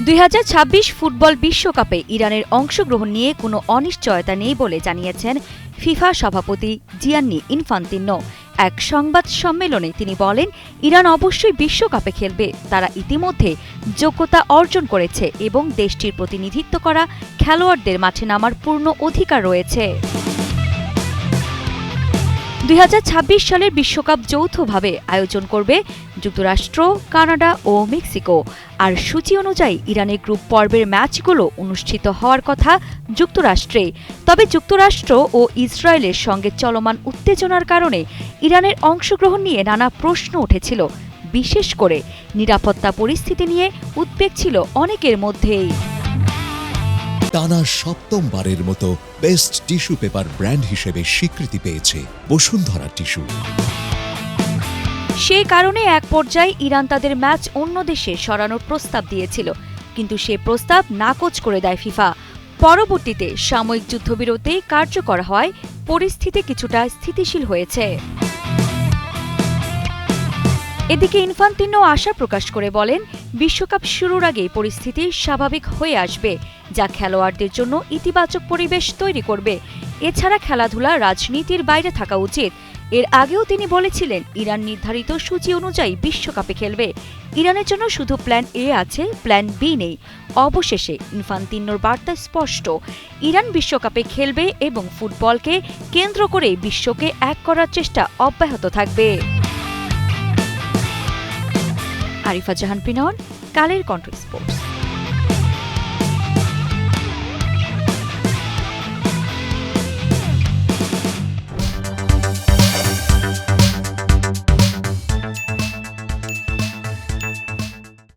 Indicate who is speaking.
Speaker 1: 2026 football বিশ্বকাপে ইরানের অংশগ্রহণ নিয়ে কোনো অনিশ্চয়তা নেই বলে জানিয়েছেন ফিফা সভাপতি জিয়ান্নি ইনফান্তিনো। এক সংবাদ সম্মেলনে তিনি বলেন, ইরান অবশ্যই বিশ্বকাপে খেলবে। তারা ইতিমধ্যে যোগ্যতা অর্জন করেছে এবং দেশটির প্রতিনিধিত্ব করা খেলোয়াড়দের মাঠে নামার পূর্ণ অধিকার রয়েছে। 2026 সালের বিশ্বকাপ যৌথভাবে আয়োজন করবে যুক্তরাষ্ট্র, কানাডা ও মেক্সিকো। আর সূচি অনুযায়ী ইরানের গ্রুপ পর্বের ম্যাচগুলো অনুষ্ঠিত হওয়ার কথা যুক্তরাষ্ট্রে। তবে যুক্তরাষ্ট্র ও ইসরায়েলের সঙ্গে চলমান উত্তেজনার কারণে ইরানের অংশগ্রহণ নিয়ে নানা প্রশ্ন উঠেছিল। বিশেষ করে নিরাপত্তা পরিস্থিতি নিয়ে উদ্বেগ ছিল অনেকের মধ্যেই।
Speaker 2: টানা সপ্তমবারের মতো বেস্ট টিস্যু পেপার ব্র্যান্ড হিসেবে স্বীকৃতি পেয়েছে বসুন্ধরা টিস্যু।
Speaker 1: সেই কারণে এক পর্যায়ে ইরান তাদের ম্যাচ অন্য দেশে সরানোর প্রস্তাব দিয়েছিল, কিন্তু সে প্রস্তাব নাকচ করে দেয় ফিফা। পরবর্তীতে সাময়িক যুদ্ধবিরতি কার্যকর হওয়ায় পরিস্থিতি কিছুটা স্থিতিশীল হয়েছে। এদিকে ইনফান্তিনো আশা প্রকাশ করে বলেন, বিশ্বকাপ শুরুর আগেই পরিস্থিতি স্বাভাবিক হয়ে আসবে, যা খেলোয়াড়দের জন্য ইতিবাচক পরিবেশ তৈরি করবে। এছাড়া খেলাধুলা রাজনীতির বাইরে থাকা উচিত। এর আগেও তিনি বলেছিলেন, ইরান নির্ধারিত সূচি অনুযায়ী বিশ্বকাপে খেলবে। ইরানের জন্য শুধু প্ল্যান এ আছে, প্ল্যান বি নেই। অবশেষে ইনফান্তিনোর বার্তা স্পষ্ট, ইরান বিশ্বকাপে খেলবে এবং ফুটবলকে কেন্দ্র করে বিশ্বকে এক করার চেষ্টা অব্যাহত থাকবে। আরিফা জাহান পিনন, কালের কণ্ঠ স্পোর্টস।